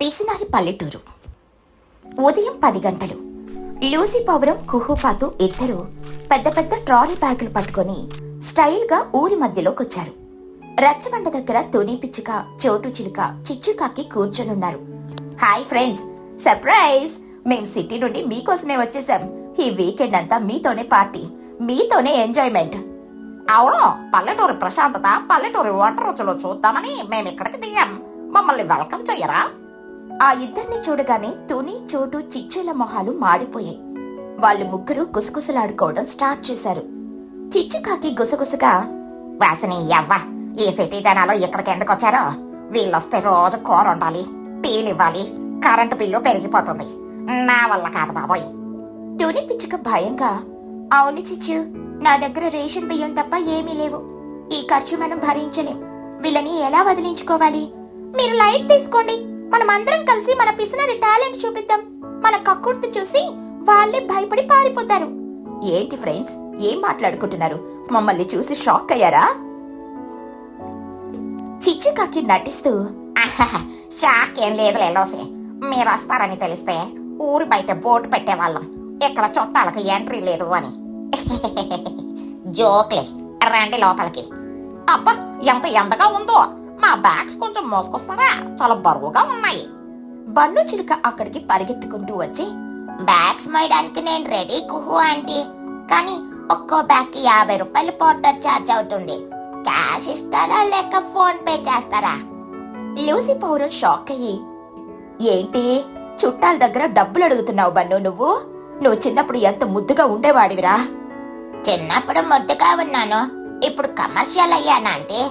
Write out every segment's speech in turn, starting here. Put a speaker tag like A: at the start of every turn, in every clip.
A: పిసినారి పల్లెటూరు. ఉదయం 10 గంటలు. లూసీ పౌరం కుహుపాతు ఇద్దరు పెద్ద పెద్ద ట్రాలీ బ్యాగులు పట్టుకొని స్టైల్గా ఊరి మధ్యలోకొచ్చారు. రచ్చబండ దగ్గర తుని పిచ్చుక, చోటు చిలుక, చిచ్చుకాకి కూర్చొనున్నారు. Hi friends, surprise! మేం సిటీ నుండి మీకోసమే వచ్చేసాం. ఈ వీకెండ్ అంతా మీతోనే పార్టీ, మీతోనే ఎంజాయ్మెంట్.
B: అవును, పల్లెటూరి ప్రశాంతత, పల్లెటూరి వంట రుచులు చూద్దామని మేము ఇక్కడికి దిగాం. మమ్మల్ని వెల్కమ్ చెయ్యరా?
A: ఆ ఇద్దరిని చూడగానే తుని, చోటు, చిచ్చుల మొహాలు మాడిపోయాయి. వాళ్ళు ముగ్గురు గుసగుసలాడుకోవడం స్టార్ట్ చేశారు. చిచ్చుకాకి గుసగుసగా,
B: వాసిని యవ్వ, ఈ సిటీ జనాలు ఇక్కడికి ఎందుకు వచ్చారో? వీళ్ళొస్తే రోజు కూర ఉండాలి, టీలు ఇవ్వాలి, కరెంటు బిల్లు పెరిగిపోతుంది. నా వల్ల కాదు బాబోయ్.
A: తుని పిచ్చుక భయంగా, అవును చిచ్చు, నా దగ్గర రేషన్ బియ్యం తప్ప ఏమీ లేవు. ఈ ఖర్చు మనం భరించలేం. వీళ్ళని ఎలా వదిలించుకోవాలి? మీరు లైట్ తీసుకోండి, మనమందరం కలిసి మన పిసినరి టాలెంట్ చూపిద్దాం. మన కక్కుర్తి చూసి వాళ్ళే భయపడి పారిపోతారు. ఏంటి ఫ్రెండ్స్, ఏం మాట్లాడుకుంటున్నారు? మమ్మల్ని చూసి షాక్ అయ్యారా? చిచ్చుకాకి నటిస్తూ,
B: షాక్ ఏం లేదు లేలోసి. మీరు వస్తారని తెలిస్తే ఊరు బయట బోర్డు పెట్టేవాళ్ళం, ఇక్కడ చుట్టాలకు ఎంట్రీ లేదు అని. జోక్లే, రండి లోపలికి. అబ్బా, ఎంత ఎండగా ఉందో! మా బ్యాగ్స్ కొంచెం మోసుకొస్తారా? చాలా బరువుగా ఉన్నాయి.
A: బన్ను చిలుక అక్కడికి పరిగెత్తుకుంటూ వచ్చి,
B: బ్యాగ్స్ మోయడానికి నేను రెడీ కుహు ఆంటీ, కానీ ఒక్కో బ్యాగ్ కి 50 రూపాయలు పోర్టర్ ఛార్జ్ అవుతుంది. క్యాష్ ఇస్తారా లేక ఫోన్ పే చేస్తారా?
A: లూసీ పౌరం షాక్ అయ్యి, ఏంటి చుట్టాల దగ్గర డబ్బులు అడుగుతున్నావు బన్ను? నువ్వు చిన్నప్పుడు ఎంత ముద్దుగా ఉండేవాడివిరా.
B: చిన్నప్పుడు ముద్దుగా ఉన్నాను, ఇప్పుడు కమర్షియల్ అయ్యానా అంటే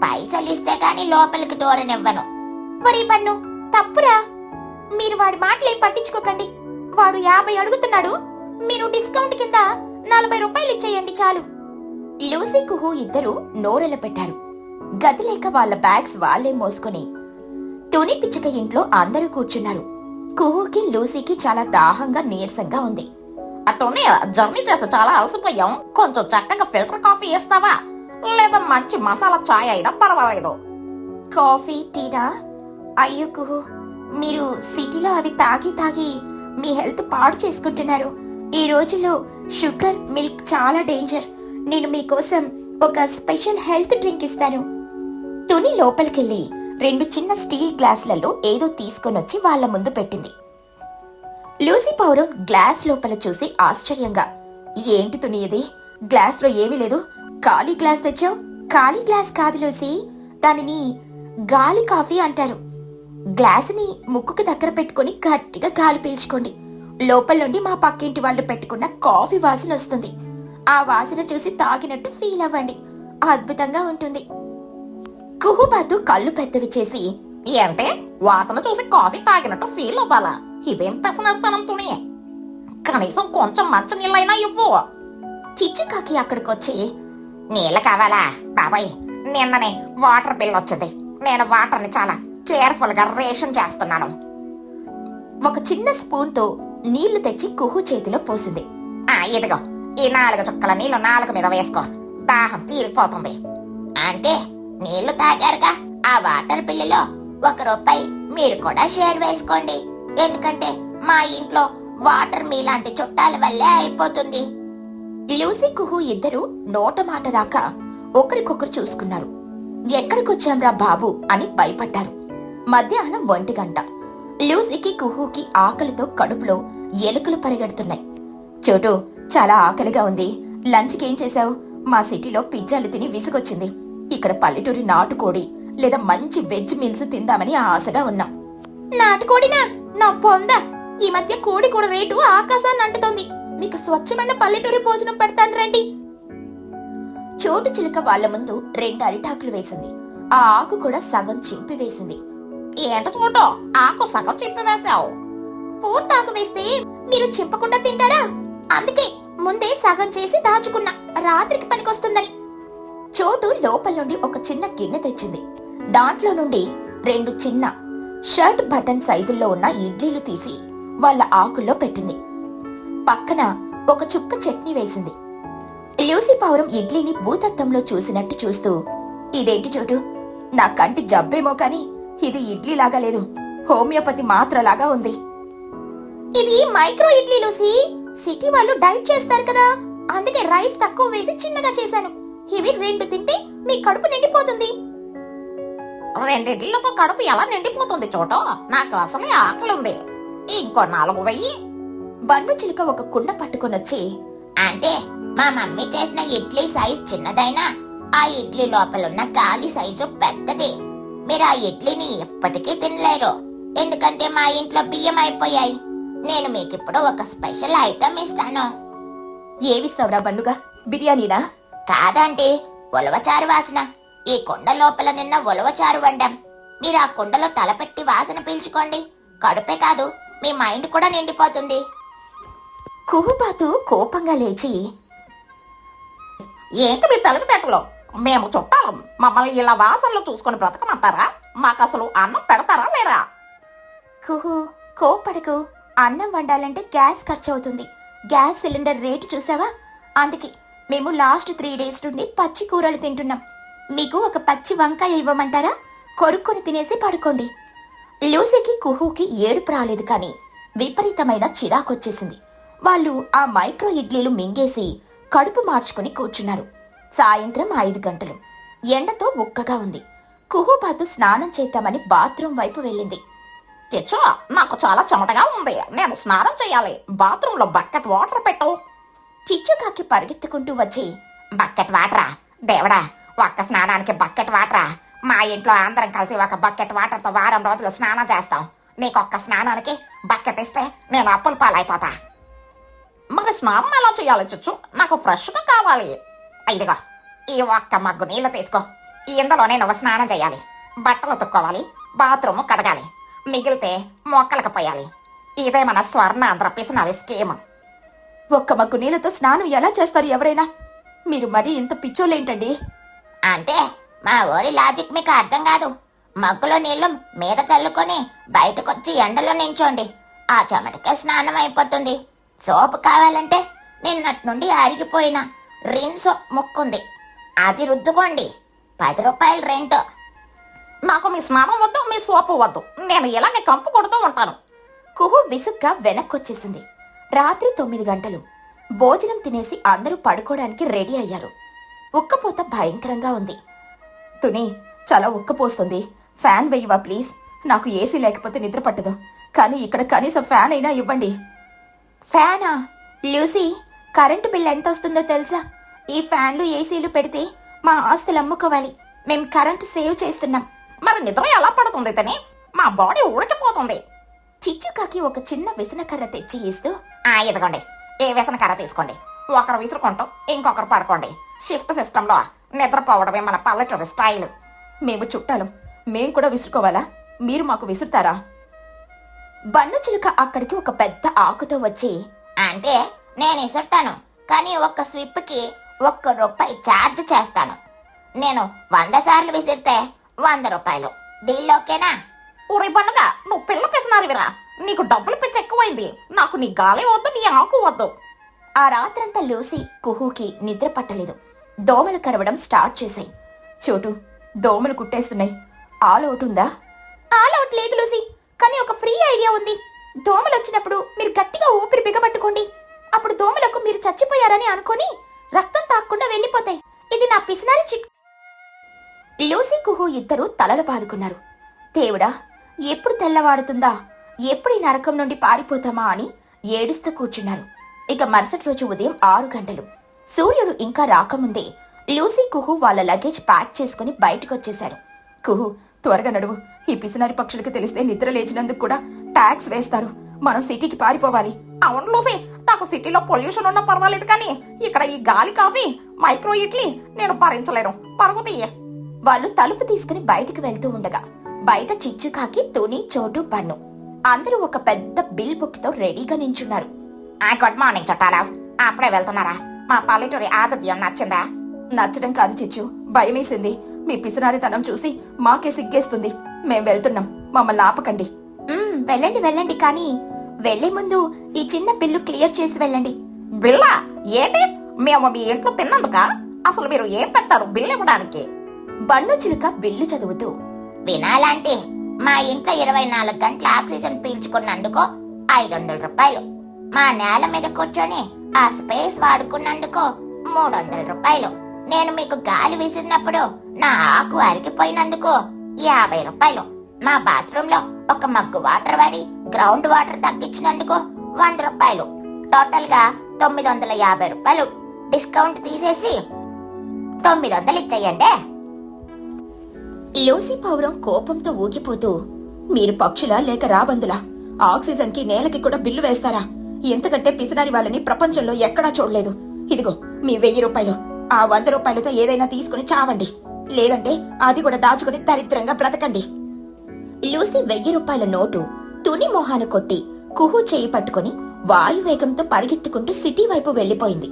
B: పైసలు ఇస్తే గాని లోపలికి దూరనివ్వను.
A: మరి బన్ను తప్పురా, మీరు వాడి మాటలేం పట్టించుకోకండి. వాడు 50 అడుగుతున్నాడు, మీరు డిస్కౌంట్ కింద 40 రూపాయలు ఇచ్చేయండి చాలు. లూసీ కుహు ఇద్దరు నోరెల పెట్టారు. గది లేక వాళ్ళ బ్యాగ్స్ వాళ్లే మోసుకొని తుని పిచ్చుక ఇంట్లో అందరూ కూర్చున్నారు. కుహుకి, లూసీకి చాలా దాహంగా నీరసంగా ఉంది.
B: అతనే జర్నీ చేసి చాలా అలసిపోయాం. కొంచెం చక్కగా ఫిల్టర్ కాఫీ ఇస్తావా? లేదా మంచి మసాలా చాయ్ అయినా పర్వాలేదు.
A: కాఫీ, టీనా? అయ్యో కుహు, మీరు సిటీలో అవి తాగి మీ హెల్త్ పాడు చేసుకుంటున్నారు. ఈ రోజుల్లో షుగర్, మిల్క్ చాలా డేంజర్. నేను మీకోసం ఒక స్పెషల్ హెల్త్ డ్రింక్ ఇస్తాను. తుని లోపలికెళ్ళి 2 చిన్న స్టీల్ గ్లాసులలో ఏదో తీసుకొనొచ్చి వాళ్ళ ముందు పెట్టింది. లూసీ పౌరం గ్లాస్ లోపల చూసి ఆశ్చర్యంగా, ఏంటి తుని ఇది? గ్లాస్ లో ఏమీ లేదు, ఖాళీ గ్లాస్ తెచ్చావు. ఖాళీ గ్లాస్ కాదు లూసీ, దానిని గాలి కాఫీ అంటారు. గ్లాసుని ముక్కుకు దగ్గర పెట్టుకుని గట్టిగా గాలి పీల్చుకోండి. లోపల నుండి మా పక్కింటి వాళ్ళు పెట్టుకున్న కాఫీ వాసన వస్తుంది. ఆ వాసన చూసి తాగినట్టు ఫీల్ అవ్వండి. అద్భుతంగా ఉంటుంది. కుహుబాతు కళ్ళు పెద్దవి చేసి,
B: ఏంటే వాసన చూసి కాఫీ తాగినట్టు ఫీల్ అవ్వాలా? ఇదేం పెసనర్తనం తుని? కనీసం కొంచెం మంచి నీళ్ళైనా ఇవ్వు.
A: చిచ్చుకాకి అక్కడికొచ్చి,
B: నీళ్ళు కావాలా? బాబాయ్, నిన్ననే వాటర్ బిల్ వచ్చింది. నేను వాటర్ని చాలా కేర్ఫుల్ గా రేషన్ చేస్తున్నాను.
A: ఒక చిన్న స్పూన్ తో నీళ్లు తెచ్చి కుహు చేతిలో పోసింది.
B: ఇదిగో, ఈ 4 చుక్కల నీళ్లు నాలుగు మీద వేసుకో, దాహం తీరిపోతుంది. అంటే నీళ్లు తాగారుగా, ఆ వాటర్ బిల్లులో 1 రూపాయి మీరు కూడా షేర్ వేసుకోండి. ఎందుకంటే మా ఇంట్లో వాటర్ మీలాంటి చుట్టాల వల్లే అయిపోతుంది.
A: లూసీ, కుహు ఇద్దరు నోట మాట రాక ఒకరికొకరు చూసుకున్నారు. ఎక్కడికొచ్చాంరా బాబు అని భయపడ్డారు. మధ్యాహ్నం 1 గంట. లూసీకి, కుహుకి ఆకలితో కడుపులో ఎలుకలు పరిగెడుతున్నాయి. చోటు, చాలా ఆకలిగా ఉంది. లంచ్కి ఏం చేశావు? మా సిటీలో పిజ్జాలు తిని విసుగొచ్చింది. ఇక్కడ పల్లెటూరి నాటుకోడి లేదా మంచి వెజ్ మీల్స్ తిందామని ఆశగా ఉన్నాం. నాటుకోడినా? నా పొంద! ఈ మధ్య కోడి కూడా రేటు ఆకాశాన్ని అంటుతోంది. మీకు స్వచ్ఛమైన పల్లెటూరి భోజనం పెడతాను రండి. చోటు చిలుక వాళ్ల ముందు 2 అరిటాకులు వేసింది. ఆ ఆకు కూడా సగం చింపి వేసింది.
B: ఏంట చూడు, ఆకు సగం చింపి వేసావు.
A: పూర్తాకు వేస్తే మీరు చింపకుండా తింటారా? అందుకే ముందే సగం చేసి దాచుకున్నా, రాత్రికి పనికొస్తుందని. చోటు లోపల నుండి ఒక చిన్న గిన్నె తెచ్చింది. దాంట్లో నుండి 2 చిన్న షర్ట్ బటన్ సైజుల్లో ఉన్న ఇడ్లీలు తీసి వాళ్ళ ఆకుల్లో పెట్టింది. పక్కన ఒక చుక్క చట్నీ వేసింది. లూసీ పౌరం ఇడ్లీని భూతత్వంలో చూసినట్టు చూస్తూ, ఇదేంటి చోటు, నా కంటి జబ్బేమో కాని ఇది ఇడ్లీలాగా లేదు. హోమియోపతి మాత్రలాగా ఉంది. ఇది మైక్రో ఇడ్లీ లూసీ. సిటీ వాళ్ళు డైట్ చేస్తారు కదా, అందుకే రైస్ తక్కువ వేసి చిన్నగా చేశాను. ఇవి 2 తింటే మీ కడుపు నిండిపోతుంది.
B: 2 ఇడ్లీలతో కడుపు ఎలా నిండిపోతుంది చోటు? నాకు అసలే ఆకలి ఉంది. ఇంకో 4 వెయ్యి.
A: బన్ను చిలుక ఒక కుండ పట్టుకొనొచ్చి,
B: అంటే మా మమ్మీ చేసిన ఇడ్లీ సైజ్ చిన్నదైనా ఆ ఇడ్లీ లోపలున్న గాలి సైజు పెద్దది. మీరు ఆ ఇడ్లీని ఎప్పటికీ తినలేరు, ఎందుకంటే మా ఇంట్లో బియ్యం అయిపోయాయి. నేను మీకిప్పుడు ఒక స్పెషల్ ఐటమ్ ఇస్తాను.
A: ఏవిస్తావురా బన్నుగా? బిర్యానీనా?
B: కాదండి, ఉలవచారు వాసన. ఈ కుండ లోపల నిన్న ఉలవచారు వండాం. మీరు ఆ కుండలో తలపెట్టి వాసన పీల్చుకోండి. కడుపే కాదు, మీ మైండ్ కూడా నిండిపోతుంది.
A: కుహుబాతు కోపంగా లేచి,
B: ఏంటి మీ తలుపు తట్టలో? మేము చుట్టాలం, మమ్మల్ని ఇలా వాసనలో చూసుకొని బ్రతకమంటారా? మాకు అసలు అన్నం పెడతారా లేరా?
A: కుహు కోపడకు. అన్నం వండాలంటే గ్యాస్ ఖర్చు అవుతుంది. గ్యాస్ సిలిండర్ రేటు చూసావా? అందుకే మేము లాస్ట్ 3 డేస్ నుండి పచ్చి కూరలు తింటున్నాం. మీకు ఒక పచ్చి వంకాయ ఇవ్వమంటారా? కొరుక్కొని తినేసి పడుకోండి. లూసీకి కుహుకి ఏడుపు రాలేదు, కానీ విపరీతమైన చిరాకొచ్చేసింది. వాళ్ళు ఆ మైక్రో ఇడ్లీలు మింగేసి కడుపు మార్చుకుని కూర్చున్నారు. సాయంత్రం 5 గంటలు. ఎండతో ఉక్కగా ఉంది. కుహుబాతు స్నానం చేద్దామని బాత్రూం వైపు వెళ్ళింది.
B: తెచ్చో, నాకు చాలా చెమటగా ఉంది, నేను స్నానం చేయాలి. బాత్రూంలో బకెట్ వాటర్ పెట్టు.
A: చిచ్చుకాకి పరిగెత్తుకుంటూ వచ్చి,
B: బకెట్ వాటరా? దేవుడా, ఒక్క స్నానానికి బకెట్ వాటరా? మా ఇంట్లో అందరం కలిసి ఒక బకెట్ వాటర్తో వారం రోజులు స్నానం చేస్తాం. నీకొక్క స్నానానికి బకెట్ ఇస్తే నేను అప్పుల పాలైపోతా. మరి స్నానం ఎలా చేయాలి చిచ్చు? నాకు ఫ్రెష్గా కావాలి. ఇదిగో, ఈ ఒక్క మగ్గు నీళ్లు తీసుకో. ఇందులోనే నువ్వు స్నానం చేయాలి, బట్టలు ఉతుక్కోవాలి, బాత్రూమ్ కడగాలి, మిగిలితే మొక్కలకు పోయాలి. ఇదే మన స్వర్ణాంధ్ర పిసినాలి స్కీమ్.
A: ఒక్క మగ్గు నీళ్ళతో స్నానం ఎలా చేస్తారు ఎవరైనా? మీరు మరీ ఇంత పిచ్చోలేంటండి?
B: అంటే మా ఊరి లాజిక్ మీకు అర్థం కాదు. మగ్గులో నీళ్లు మీద చల్లుకొని బయటకొచ్చి ఎండలో నించోండి, ఆ చెమటకే స్నానం అయిపోతుంది. సోపు కావాలంటే నిన్నటి నుండి అరిగిపోయిన రిన్సో ముక్కుంది, అది రుద్దుకోండి. 10 రూపాయలు రెంట్. నాకు మీ స్నానం వద్దు, మీ సోపు వద్దు, నేను ఇలాగే కంపు కొడుతూ ఉంటాను.
A: కుహు విసుగ్గా వెనక్కొచ్చేసింది. రాత్రి 9 గంటలు. భోజనం తినేసి అందరూ పడుకోవడానికి రెడీ అయ్యారు. ఉక్కపోత భయంకరంగా ఉంది. తుని, చాలా ఉక్కపోస్తుంది, ఫ్యాన్ వేయవా ప్లీజ్? నాకు ఏసీ లేకపోతే నిద్ర పట్టదు, కానీ ఇక్కడ కనీసం ఫ్యాన్ అయినా ఇవ్వండి. ఫ్యానా? లూసీ, కరెంటు బిల్ ఎంత వస్తుందో తెలుసా? ఈ ఫ్యాన్లు ఏసీలు పెడితే మా ఆస్తులు అమ్ముకోవాలి. మేం కరెంటు సేవ్ చేస్తున్నాం.
B: మరి నిద్ర ఎలా పడుతుంది తని? మా బాడీ ఉడికిపోతుంది.
A: చిచ్చుకాకి ఒక చిన్న విసనకర్ర తెచ్చి ఇస్తూ,
B: ఇదిగోండి, ఏ వ్యసనకర్ర తీసుకోండి. ఒకరు విసురుకుంటూ ఇంకొకరు పడుకోండి. షిఫ్ట్ సిస్టంలో నిద్రపోవడమే మన పల్లెటూరు స్టైల్.
A: మేము చుట్టాలం, మేం కూడా విసురుకోవాలా? మీరు మాకు విసురుతారా? బన్ను చిలుక అక్కడికి ఒక పెద్ద ఆకుతో వచ్చి,
B: అంటే నేను విసురుతాను, కానీ ఒక్క స్విప్కి 1 రూపాయి ఛార్జ్ చేస్తాను. నేను 100 సార్లు విసిరితే 100 రూపాయలు. డీల్ ఓకేనా? ఊరి పండుగ, నువ్వు పిల్ల పిసినారివిరా. నీకు డబ్బులు పిచ్చి ఎక్కువైంది. నాకు నీ గాలి వద్దు, నీ ఆకు వద్దు.
A: ఆ రాత్రంతా లూసీ కుహుకి నిద్ర పట్టలేదు. దోమలు కరవడం స్టార్ట్ చేశాయి. చోటు, దోమలు కుట్టేస్తున్నాయి. ఆల్ అవుట్ ఉందా? ఆల్ అవుట్ లేదు లూసీ, కానీ ఒక ఫ్రీ ఐడియా ఉంది. దోమలు వచ్చినప్పుడు మీరు గట్టిగా ఊపిరి బిగబట్టుకోండి. అప్పుడు దోమలకు మీరు చచ్చిపోయారని అనుకొని రక్తం తాక్కుండా వెళ్ళిపోతాయి. ఇది నా పిసినారి చిట్. లూసీ కుహు ఇద్దరు తలలు బాదుకున్నారు. దేవుడా, ఎప్పుడు తెల్లవారుతుందా, ఎప్పుడు ఈ నరకం నుండి పారిపోతామా అని ఏడుస్తూ కూర్చున్నారు. ఇక మరుసటి రోజు ఉదయం 6 గంటలు. సూర్యుడు ఇంకా రాకముందే లూసీ కుహు వాళ్ళ లగేజ్ ప్యాక్ చేసుకుని బయటకొచ్చేశారు. కుహు, త్వరగా నడువు. ఈ పిసినారి పక్షులకి తెలిస్తే నిద్ర లేచినందుకు కూడా ట్యాక్స్ వేస్తారు. మనం సిటీకి పారిపోవాలి.
B: అవును లూసీ, నాకు సిటీలో పొల్యూషన్ ఉన్నా పర్వాలేదు, కానీ ఇక్కడ ఈ గాలి కాఫీ మైక్రో ఇడ్లీ నేను భరించలేను. పరుగు తీయ.
A: వాళ్ళు తలుపు తీసుకుని బయటికి వెళ్తూ ఉండగా బయట చిచ్చుకాకి, తుని, చోటు, బన్ను అందరూ ఒక పెద్ద బిల్ బుక్ తో రెడీగా నించున్నారు.
B: గుడ్ మార్నింగ్ చుట్టాలా, అప్పుడే వెళ్తున్నారా? మా పల్లెటూరి ఆతిథ్యం నచ్చిందా?
A: నచ్చడం కాదు చిచ్చు, భయమేసింది. మీ పిసినారితనం చూసి మాకే సిగ్గేస్తుంది. మేం వెళ్తున్నాం, మమ్మల్ని ఆపకండి. వెళ్ళండి వెళ్ళండి, కానీ వెళ్లే ముందు ఈ చిన్న బిల్లు క్లియర్ చేసి వెళ్ళండి.
B: బిల్లా? ఏంటి? మేము మీ ఇంట్లో తిన్నందుక? అసలు మీరు ఏం పెట్టారు బిల్లు ఇవ్వడానికి?
A: బన్ను చిలుక బిల్లు చదువుతూ,
B: వినాలంటే మా ఇంట్లో 24 గంటల ఆక్సిజన్ పీల్చుకున్నందుకు 500 రూపాయలు. మా నేల మీద కూర్చొని ఆ స్పేస్ వాడుకున్నందుకు 300 రూపాయలు. నేను మీకు గాలి విసిరినప్పుడు నా ఆకు అరిగిపోయినందుకు 50 రూపాయలు. మా బాత్రూమ్ లో ఒక మగ్గు వాటర్ వాడి గ్రౌండ్ వాటర్ తగ్గించినందుకు 100 రూపాయలు. టోటల్ గా 950 రూపాయలు డిస్కౌంట్ తీసేసి 900 ఇచ్చేయండి.
A: లూసీ పౌరం కోపంతో ఊగిపోతూ, మీరు పక్షులా లేక రాబందులా? ఆక్సిజన్ కి నేలకి కూడా బిల్లు వేస్తారా? ఎంతకంటే పిసినారి వాళ్ళని ప్రపంచంలో ఎక్కడా చూడలేదు. ఇదిగో మీ 1000 రూపాయలు. ఆ 100 రూపాయలతో ఏదైనా తీసుకుని చావండి, లేదంటే అది కూడా దాచుకుని దరిద్రంగా బ్రతకండి. లూసీ 1000 రూపాయల నోటు తుని మొహాన కొట్టి కుహు చేయి పట్టుకుని వాయువేగంతో పరిగెత్తుకుంటూ సిటీ వైపు వెళ్లిపోయింది.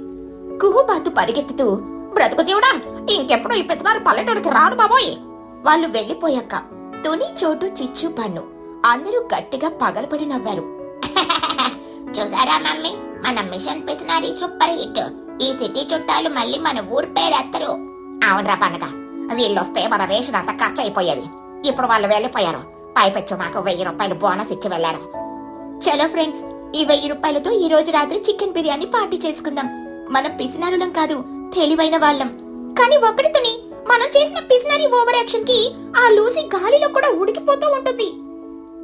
A: కుహుబాతు పరిగెత్తుతూ, బ్రతుకు దేవుడా, ఇంకెప్పుడు ఈ పిసినారి పల్లెటూరికి రాను బాబోయ్. వాళ్ళు వెళ్లిపోయాక తుని, చోటు, చిచ్చు, పన్ను అందరూ గట్టిగా పగలపడి నవ్వారు.
B: చూసారా మమ్మీ, మన మిషన్ పిసినారి సూపర్ హిట్. ఈ సిటీ చుట్టాలు మళ్ళీ మన ఊరు పేరెత్తరు. అవునరా పండుగ, వీళ్ళొస్తే మన రేషన్ అంతా ఖర్చు అయిపోయేది. ఇప్పుడు వాళ్ళు వెళ్ళిపోయారు. పైపెచ్చు మాకు 1000 రూపాయలు బోనస్ ఇచ్చి వెళ్లారు.
A: చలో ఫ్రెండ్స్, ఈ 1000 రూపాయలతో ఈ రోజు రాత్రి చికెన్ బిర్యానీ పార్టీ చేసుకుందాం. మనం పిసినారులం కాదు, తెలివైన వాళ్ళం. కానీ ఒకటి తుని, మనం చేసిన పిసినారి ఓవర్ యాక్షన్ కి ఆ లూసీ గాలిలో కూడా ఉడికిపోతూ ఉంటుంది.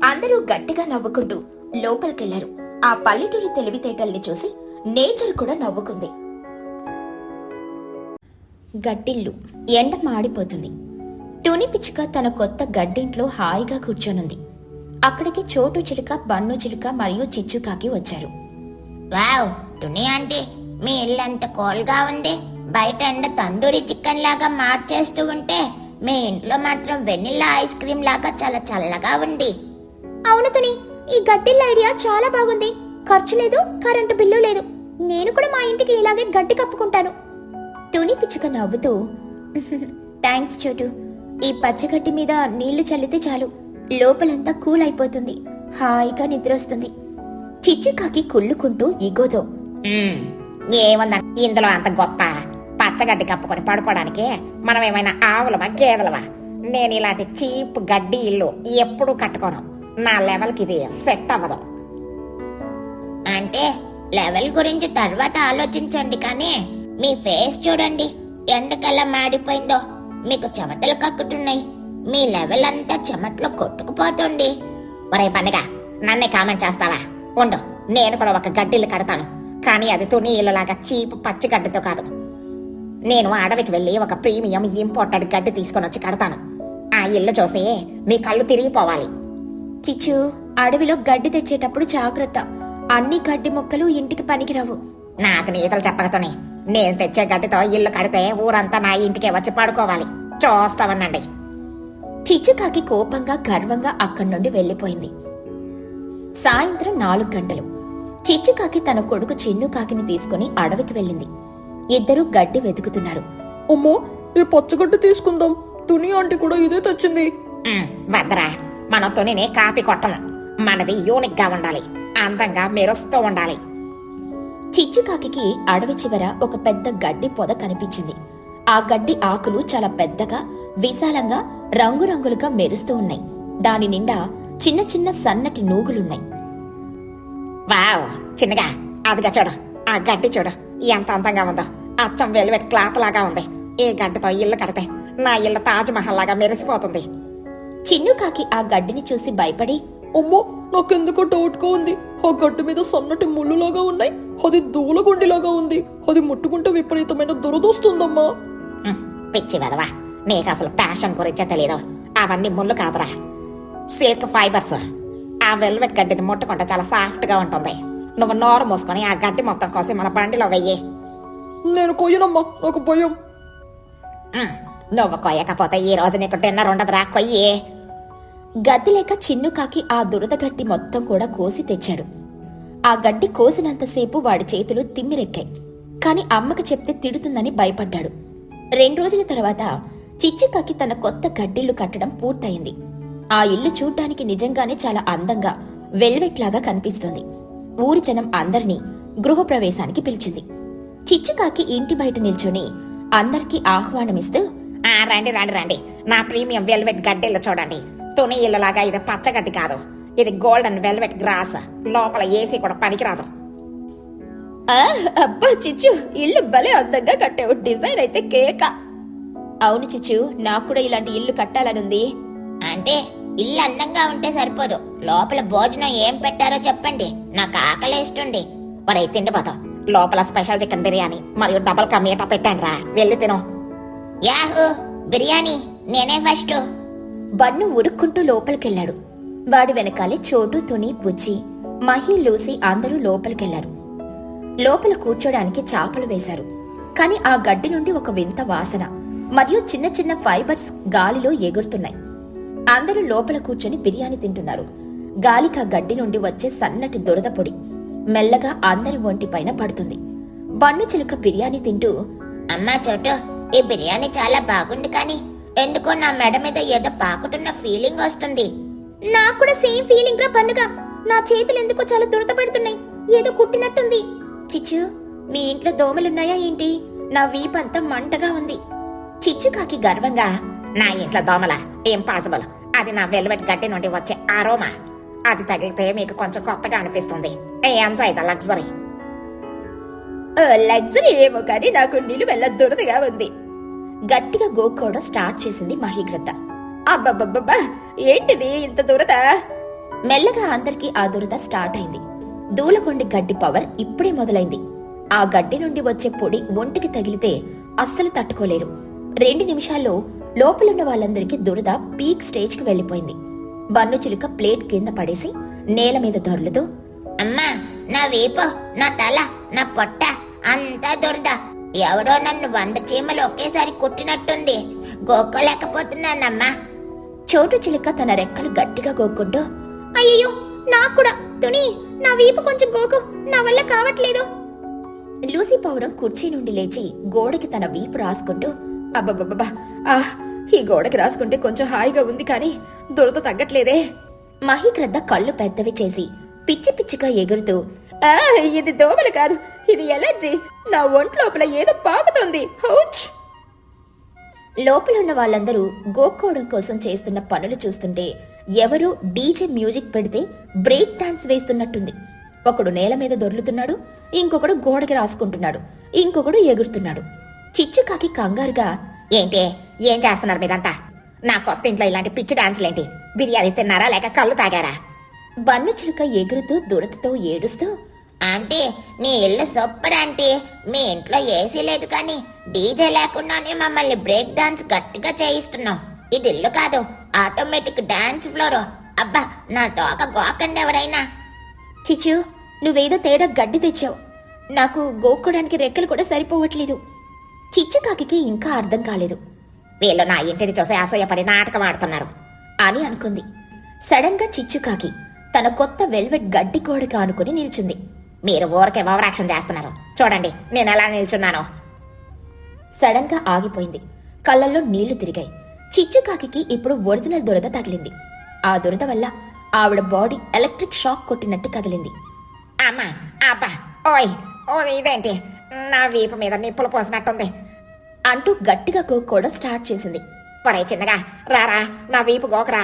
A: అందరూ గట్టిగా నవ్వుకుంటూ లోపలికెళ్లారు. ఆ పల్లెటూరి తెలివితేటల్ని చూసి నేచర్ కూడా నవ్వుకుంది. గడ్డిల్లు ఎండ మాడిపోతుంది. తుని పిచ్చుక తన కొత్త గడ్డింట్లో హాయిగా కూర్చొనుంది. అక్కడికి చోటు చిలుక, బన్ను చిలుక మరియు చిచ్చుకాకి వచ్చారు.
B: వావ్ టుని ఆంటీ, మీ ఇల్లు ఎంత కోల్గా ఉంది. బయట ఎండ తందూరి చికెన్ లాగా మార్చేస్తూ ఉంటే మీ ఇంట్లో మాత్రం వెనిల్లా ఐస్ క్రీమ్ లాగా చాలా చల్లగా ఉంది.
A: అవును తుని, ఈ గడ్డిల్ల ఐడియా చాలా బాగుంది. ఖర్చు లేదు, కరెంటు బిల్లు లేదు. నేను కూడా మా ఇంటికి ఇలాగే గడ్డి కప్పుకుంటాను. తుని పిచ్చుక నవ్వుతూ, థ్యాంక్స్ చోటు. ఈ పచ్చగడ్డి మీద నీళ్లు చల్లితే చాలు, లోపలంతా కూల్ అయిపోతుంది, హాయిగా నిద్రొస్తుంది. చిచ్చుకాకి కుళ్ళుకుంటూ ఈగోతో,
B: ఏముందా ఇందులో అంత గొప్ప? పచ్చగడ్డి కప్పుకొని పడుకోవడానికి మనం ఏమైనా ఆవులమా గేదెలమా? నేను ఇలాంటి చీప్ గడ్డి ఇల్లు ఎప్పుడూ కట్టుకోను. నా లెవెల్కి ఇది సెట్ అవ్వదు. అంటే లెవెల్ గురించి తర్వాత ఆలోచించండి, కానీ మీ ఫేస్ చూడండి, ఎండకల్లా మాడిపోయిందో. మీకు చెమటలు కక్కుతున్నాయి. మీ లెవెల్ అంతా చెమట్లో కొట్టుకుపోతుంది. ఒరే పండుగ, నన్నే కామెంట్ చేస్తావా? ఉండు, నేను కూడా ఒక గడ్డిల్లు కడతాను. కానీ అది తుని ఇల్లులాగా చీప్ పచ్చిగడ్డితో కాదు. నేను అడవికి వెళ్ళి ఒక ప్రీమియం ఇంపోర్టెడ్ గడ్డి తీసుకొని వచ్చి కడతాను. ఆ ఇల్లు చూసి మీ కళ్ళు తిరిగిపోవాలి.
A: చిచ్చు, అడవిలో గడ్డి తెచ్చేటప్పుడు జాగ్రత్త. అన్ని గడ్డి మొక్కలు ఇంటికి పనికిరావు.
B: నాకు నీతలు చెప్పకతోనే, నేను తెచ్చే గడ్డితో ఇల్లు కడితే ఊరంతా నా ఇంటికే వచ్చి పడుకోవాలి. చూస్తావనండి.
A: చిచ్చుకాకి కోపంగా గర్వంగా అక్కడి నుండి వెళ్లిపోయింది. సాయంత్రం 4 గంటలు. చిచ్చుకాకి తన కొడుకు చిన్నుకాకిని తీసుకుని అడవికి వెళ్ళింది. ఇద్దరూ గడ్డి వెతుకుతున్నారు.
C: అమ్మో, ఈ పచ్చగడ్డి తీసుకుందాం. తుని ఆంటీ కూడా ఇదే తెచ్చింది.
B: భద్రా, మనం తునిని కాపీ కొట్టము. మనది యూనిక్ గా ఉండాలి, అందంగా మెరుస్తూ ఉండాలి.
A: చిచ్చుకాకి అడవి చివర ఒక పెద్ద గడ్డి పొద కనిపించింది. ఆ గడ్డి ఆకులు చాలా పెద్దగా, విశాలంగా, రంగురంగులుగా మెరుస్తూ ఉన్నాయి. దాని నిండా చిన్న చిన్న సన్నటి నూగులున్నాయి.
B: వావ్ చిన్నగా, అదిగా చూడు, ఆ గడ్డి చూడు ఎంత అందంగా ఉందో. అచ్చం వెల్వెట్ క్లాత్ లాగా ఉంది. ఈ గడ్డితో ఇల్లు కడితే నా ఇల్లు తాజ్ మహల్ లాగా మెరిసిపోతుంది.
A: చిన్నుకాకి ఆ గడ్డిని చూసి భయపడి,
C: అమ్మో, నాకెందుకో డౌట్ గా ఉంది. ఆ గడ్డి మీద సన్నటి ముళ్ళులాగా ఉన్నాయి. అది దూలగుండిలాగా ఉంది. అది ముట్టుకుంటే విపరీతమైన దురదొస్తుందమ్మా.
B: పిచ్చి వెదవా, నీకు అసలు ప్యాషన్ గురించే తెలీదు. అవన్నీ ముళ్ళు కాదురా, సిల్క్ ఫైబర్స్. ఆ వెల్వెట్ గడ్డిని ముట్టుకుంటే చాలా సాఫ్ట్ గా ఉంటుంది. నువ్వు నోరు మూసుకొని ఆ గడ్డి మొత్తం కోసి మన బండిలో వెయ్యి.
C: నేను కొయ్యనమ్మా, నాకు భయం.
B: నువ్వు కొయ్యకపోతే ఈ రోజు నీకు డిన్నర్ ఉండదురా, కొయ్యి.
A: గడ్డి లేక చిన్నుకాకి ఆ దురద గడ్డి మొత్తం కూడా కోసి తెచ్చాడు. ఆ గడ్డి కోసినంతసేపు వాడి చేతులు తిమ్మిరెక్కాయి. కాని అమ్మకి చెప్తే తిడుతుందని భయపడ్డాడు. 2 రోజుల తర్వాత చిచ్చుకాకి తన కొత్త గడ్డిల్లు కట్టడం పూర్తయింది. ఆ ఇల్లు చూడ్డానికి నిజంగానే చాలా అందంగా, వెల్వెట్ లాగా కనిపిస్తుంది. ఊరి జనం అందరినీ గృహప్రవేశానికి పిలిచింది. చిచ్చుకాకి ఇంటి బయట నిల్చుని అందరికీ ఆహ్వానమిస్తూ,
B: రండి రండి రండి, నా ప్రీమియం వెల్వెట్ గడ్డిల్లు చూడండి. తుని ఇల్లులాగా ఇది పచ్చగడ్డి కాదు, ఇది గోల్డెన్ వెల్వెట్ గ్రాస్. లోపల ఏసీ కూడా పనికిరాదు.
A: అబ్బా చిచ్చు, ఇల్లు భలే అందంగా కట్టావు. డిజైన్ అయితే కేక. అవును చిచ్చు, నాకు కూడా ఇలాంటి ఇల్లు కట్టాలనుంది.
B: అంటే ఇల్లు అందంగా ఉంటే సరిపోదు, లోపల భోజనం ఏం పెట్టారో చెప్పండి, నాకు ఆకలేస్తుంది. ఒరే తిండిపోతాం, లోపల స్పెషల్ చికెన్ బిర్యానీ మరియు డబల్ కా మీటా పెట్టానురా, వెళ్ళి తిను. యాహూ, బిర్యానీ నేనే ఫస్ట్.
A: బన్ను ఉరుక్కుంటూ లోపలికెళ్లాడు. వాడి వెనకాలే చోటు, తుని, బుజ్జి, మహి, లూసి అందరూ లోపలికెళ్లారు. లోపల కూర్చోడానికి చాపలు వేశారు. కాని ఆ గడ్డి నుండి ఒక వింత వాసన మరియు చిన్న చిన్న ఫైబర్స్ గాలిలో ఎగురుతున్నాయి. అందరూ లోపల కూర్చొని బిర్యానీ తింటున్నారు. గాలికి ఆ గడ్డి నుండి వచ్చే సన్నటి దురద పొడి మెల్లగా అందరి ఒంటిపైన పడుతుంది. బన్ను చిలుక బిర్యానీ తింటూ,
B: అమ్మా చోటు, ఈ బిర్యానీ చాలా బాగుంది, కానీ ఎందుకో నా మెడ మీద ఏదో పాకుతున్న ఫీలింగ్ వస్తుంది.
A: నాకు కూడా సేమ్ ఫీలింగ్ రా పన్నుగా. నా చేతులు ఎందుకో చాలా దురద పడుతున్నాయి, ఏదో కుట్టినట్టుంది. చిచ్చు, మీ ఇంట్లో దోమలున్నాయా ఏంటి? నా వీపంతా మంటగా ఉంది. చిచ్చుకాకి గర్వంగా,
B: నా ఇంట్లో దోమల ఇంపాసిబుల్, అది నా వెల్వెట్ గడ్డి నుండి వచ్చే ఆరోమా. అది తగిలితే మీకు కొంచెం కొత్తగా అనిపిస్తుంది. Enjoy the luxury.
A: లగ్జరీ ఏమో కానీ నాకు నిలువెల్ల దురదగా ఉంది. గట్టిగా గోక్కోవడం స్టార్ట్ చేసింది మహిగ్రద్ద. అబ్బబ్బబ్బబ్బా, ఏంటిది ఇంత దురద? మెల్లగా అందరికీ ఆ దురద స్టార్ట్ అయింది. దూలకొండి గడ్డి పవర్ ఇప్పుడే మొదలైంది. ఆ గడ్డి నుండి వచ్చే పొడి ఒంటికి తగిలితే అస్సలు తట్టుకోలేరు. 2 నిమిషాల్లో లోపలున్న వాళ్ళందరికీ దురద పీక్ స్టేజ్ కి వెళ్లిపోయింది. బన్ను చిలుక ప్లేట్ కింద పడేసి నేల మీద దొర్లుతూ,
B: అమ్మా, నా వీపు, నా తల, నా పొట్ట అంతా దురద. ఎవరో నన్ను 100 చీమలు ఒకేసారి కుట్టినట్టుంది, గోక్కోలేకపోతున్నానమ్మా.
A: చోటు చిలుక తన రెక్కలు గట్టిగా గోక్కుంటూ, అయ్యో నాకు కూడా, తుని నా వీపు కొంచెం గోకు, నా వల్ల కావట్లేదు. లూసీ పౌరం కుర్చీ నుండి లేచి గోడకి తన వీపు రాసుకుంటూ, అబ్బబ్బబ్బా, ఈ గోడకి రాసుకుంటే కొంచెం హాయిగా ఉంది కానీ దురద తగ్గట్లేదే. మహిగ్రద్ద కళ్ళు పెద్దవి చేసి పిచ్చి పిచ్చిగా ఎగురుతూ, ఇది దోమలు కాదు, ఇది ఎలర్జీ. నా ఒంట్లోపల ఏదో పాకుతుంది. లోపలున్న వాళ్ళందరూ గోక్కోవడం కోసం చేస్తున్న పనులు చూస్తుంటే ఎవరో డీజే మ్యూజిక్ పెడితే బ్రేక్ డాన్స్ వేస్తున్నట్టుంది. ఒకడు నేల మీద దొర్లుతున్నాడు, ఇంకొకడు గోడకి రాసుకుంటున్నాడు, ఇంకొకడు ఎగురుతున్నాడు. చిచ్చుకాకి కంగారుగా,
B: ఏంటి, ఏం చేస్తున్నారు మీరంతా? నా కొత్త ఇంట్లో ఇలాంటి పిచ్చి డాన్సులేంటి? బిర్యానీ తిన్నారా లేక కళ్ళు తాగారా?
A: బన్ను చిలుక ఎగురుతూ దురదతో ఏడుస్తూ,
B: ఆంటీ, నీ ఇల్లు సూపర్ ఆంటీ. మీ ఇంట్లో ఏసీ లేదు కానీ డీజే లేకుండానే మమ్మల్ని బ్రేక్ డాన్స్ గట్టిగా చేయిస్తున్నాం. ఇది ఇల్లు కాదు, ఆటోమేటిక్ డాన్స్ ఫ్లోర్. అబ్బా, నా తోక గోకండి ఎవరైనా.
A: చిచ్చు, నువ్వేదో తేడా గడ్డి తెచ్చావు. నాకు గోక్కోడానికి రెక్కలు కూడా సరిపోవట్లేదు. చిచ్చుకాకి ఇంకా అర్థం కాలేదు.
B: వీళ్ళు నా ఇంటిని చూసి అసూయపడి నాటకం ఆడుతున్నారు
A: అని అనుకుంది. సడన్ గా చిచ్చుకాకి తన కొత్త వెల్వెట్ గడ్డి గోడకి ఆనుకుని నిల్చుంది.
B: మీరు ఊరికే ఓవరాక్షన్ చేస్తున్నారు, చూడండి నేను ఎలా నిల్చున్నాను.
A: సడన్ గా ఆగిపోయింది. కళ్ళల్లో నీళ్లు తిరిగాయి. చిచ్చుకాకి ఇప్పుడు ఒరిజినల్ దురద తగిలింది. ఆ దురద వల్ల ఆవిడ బాడీ ఎలక్ట్రిక్ షాక్ కొట్టినట్టు కదిలింది.
B: అమ్మా, అబ్బా, ఓయ్ ఓ, ఇదేంటి, నా వీపు మీద నిప్పులు పోసినట్టుంది
A: అంటూ గట్టిగా గోక్కోవడం స్టార్ట్ చేసింది.
B: పొడే చిన్నగా రారా, నా వీపు గోకరా.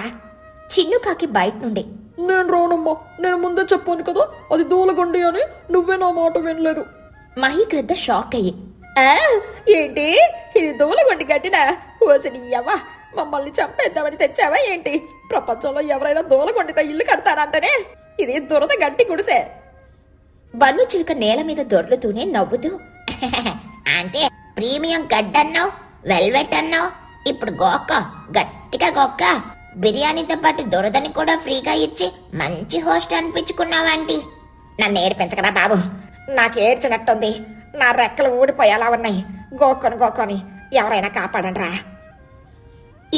A: చిన్నుకాకి బయట నుండి,
C: నేను రానమ్మా, నేను ముందే చెప్పాను కదా అది దూలగొండి అని, నువ్వే నా మాట వినలేదు.
A: మహిగ్రద్ద షాక్ అయ్యి, ఏంటి ఇది దూలగొండి గడ్డినా? ఓసినీయవ్వా, మమ్మల్ని చంపేద్దామని తెచ్చావా ఏంటి? ప్రపంచంలో ఎవరైనా దూలగొండితో ఇల్లు కడతారంటేనే ఇది దురద గడ్డి గుడిసే. బన్ను చిలుక నేల మీద దొర్లుతూనే నవ్వుతూ,
B: అంటే ప్రీమియం గడ్డన్నావు, వెల్వెట్ అన్నావు, ఇప్పుడు గోక్క, గట్టిగా గోక్క. బిర్యానీతో పాటు దురదని కూడా ఫ్రీగా ఇచ్చి మంచి హోస్ట్ అనిపించుకున్నావంటీ. నన్ను ఏడిపించకరా బాబు, నాకు ఏడ్చినట్టుంది. నా రెక్కలు ఊడిపోయేలా ఉన్నాయి. గోక్కొని ఎవరైనా కాపాడండ్రా.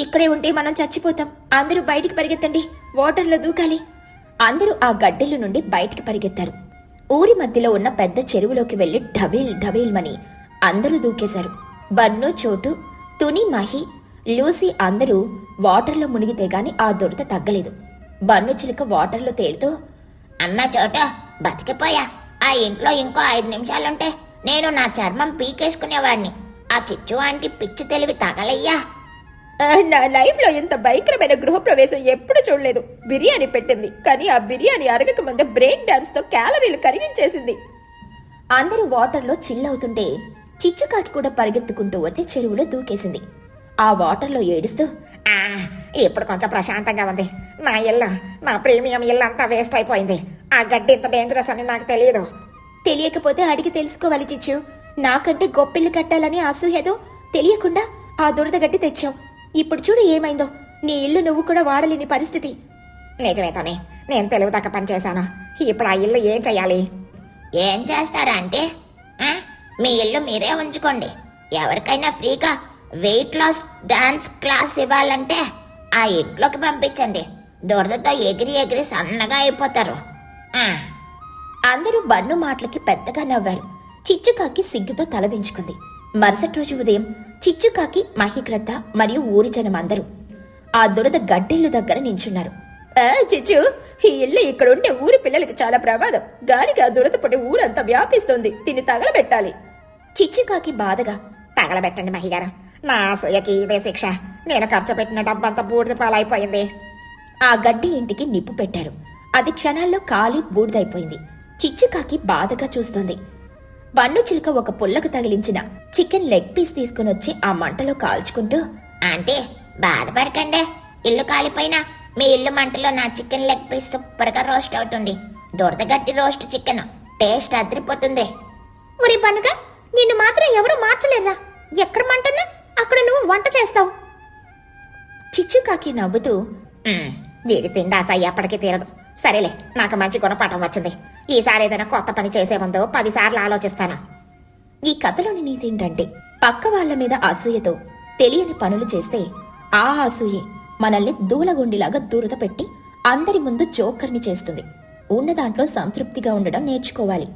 A: ఇక్కడే ఉంటే మనం చచ్చిపోతాం. అందరూ బయటికి పరిగెత్తండి, వాటర్లో దూకాలి. అందరూ ఆ గడ్డెల నుండి బయటికి పరిగెత్తారు. ఊరి మధ్యలో ఉన్న పెద్ద చెరువులోకి వెళ్లి ఢబీల్ ఢబీల్మని అందరూ దూకేశారు. బన్ను, చోటు, తుని, మహి, లూసీ అందరూ వాటర్లో మునిగితే గాని ఆ దురద తగ్గలేదు. బన్ను చిలుక వాటర్లో తేలుతూ,
B: అమ్మ చోట, బతికిపోయా. ఆ ఇంట్లో ఇంకో 5 నిమిషాలుంటే నేను నా చర్మం పీకేసుకునేవాడిని. ఆ చిచ్చు ఆంటీ పిచ్చి తెలివి తగలయ్యా.
A: నా లైఫ్ లో ఇంత భయంకరమైన గృహప్రవేశం ఎప్పుడు చూడలేదు. బిర్యానీ పెట్టింది, కానీ ఆ బిర్యానీ అరగక ముందే బ్రేక్ డాన్స్ తో క్యాలరీలు కరిగించేసింది. అందరూ వాటర్లో చిల్ అవుతుంటే చిచ్చుకాకి కూడా పరిగెత్తుకుంటూ వచ్చి చెరువులో దూకేసింది. ఆ వాటర్లో ఏడుస్తూ,
B: ఆ, ఇప్పుడు కొంచెం ప్రశాంతంగా ఉంది. నా ఇల్లు, నా ప్రీమియం ఇల్లు అంతా వేస్ట్ అయిపోయింది. ఆ గడ్డి ఇంత డేంజరస్ అని నాకు తెలియదు.
A: తెలియకపోతే అడిగి తెలుసుకోవాలి చిచ్చు. నాకంటే గొప్పిళ్ళు కట్టాలని అసూయదో తెలియకుండా ఆ దురద గడ్డి తెచ్చాం. ఇప్పుడు చూడు ఏమైందో. నీ ఇల్లు నువ్వు కూడా వాడలేని పరిస్థితి.
B: నిజమేతోనే, నేను తెలివి తక్క పని చేశాను. ఇప్పుడు ఆ ఇల్లు ఏం చెయ్యాలి? ఏం చేస్తారా అంటే మీ ఇల్లు మీరే ఉంచుకోండి. ఎవరికైనా ఫ్రీగా వెయిట్ లాస్ డాన్స్ క్లాస్ ఇవ్వాలంటే ఆ ఇంట్లోకి పంపించండి. దురదతో ఎగిరి ఎగిరి సన్నగా అయిపోతారు.
A: అందరూ బన్ను మాటలకి పెద్దగా నవ్వారు. చిచ్చుకాకి సిగ్గుతో తలదించుకుంది. మరుసటి రోజు ఉదయం చిచ్చుకాకి, మహిగ్రద్ద మరియు ఊరి జనం అందరూ ఆ దురద గడ్డిల్లు దగ్గర నించున్నారు. చిచ్చు, ఈ ఇల్లు ఇక్కడుంటే ఊరి పిల్లలకి చాలా ప్రమాదం. గాలికి ఆ దురద పడి ఊరంతా వ్యాపిస్తుంది. దీన్ని తగలబెట్టాలి. చిచ్చుకాకి బాధగా,
B: తగలబెట్టండి మహిగారు. నా అసూయకి ఇదే శిక్ష. నేను ఖర్చు పెట్టిన డబ్బంతా బూడిద పాలైపోయింది.
A: ఆ గడ్డి ఇంటికి నిప్పు పెట్టారు. అది క్షణాల్లో కాలి బూడిదైపోయింది. చిచ్చుకాకి బాధగా చూస్తుంది. బన్ను చిలుక ఒక పుల్లకు తగిలించిన చికెన్ లెగ్ పీస్ తీసుకునొచ్చి ఆ మంటలో కాల్చుకుంటూ,
B: అంటే బాధపడకండి, ఇల్లు కాలిపోయినా మీ ఇల్లు మంటలో నా చికెన్ లెగ్ పీస్ సూపర్గా రోస్ట్ అవుతుంది. దురదగట్టి రోస్ట్ చికెన్ టేస్ట్ అదిరిపోతుంది.
A: ఒరి బన్నుగా, నిన్ను మాత్రం ఎవరూ మార్చలేరా? ఎక్కడ మంటున్నా అక్కడ నువ్వు వంట చేస్తావు. చిచ్చుకాకి నవ్వుతూ,
B: వీడి తిండి ఆశ ఎప్పటికీ తీరదు. సరేలే, నాకు మంచి గుణపాఠం వచ్చింది. ఈసారి ఏదైనా కొత్త పని చేసే ముందు 10 సార్లు ఆలోచిస్తాను.
A: ఈ కథలోని నీతి ఏంటంటే, పక్క వాళ్ళ మీద అసూయతో తెలియని పనులు చేస్తే ఆ అసూయే మనల్ని దూలగుండిలాగా దురద పెట్టి అందరి ముందు జోకర్ని చేస్తుంది. ఉన్న దాంట్లో సంతృప్తిగా ఉండడం నేర్చుకోవాలి.